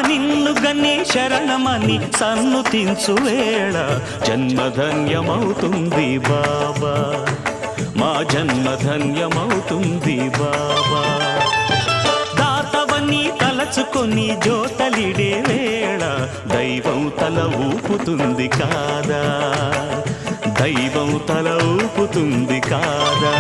నిన్ను గని శరణమని సన్నుతించు వేళ జన్మధన్యమవుతుంది బాబా, మా జన్మధన్యమవుతుంది బాబా. దాతవని తలచుకొని జోతలిడే వేళ దైవం తల ఊపుతుంది కాదా, దైవం తల ఊపుతుంది కాదా.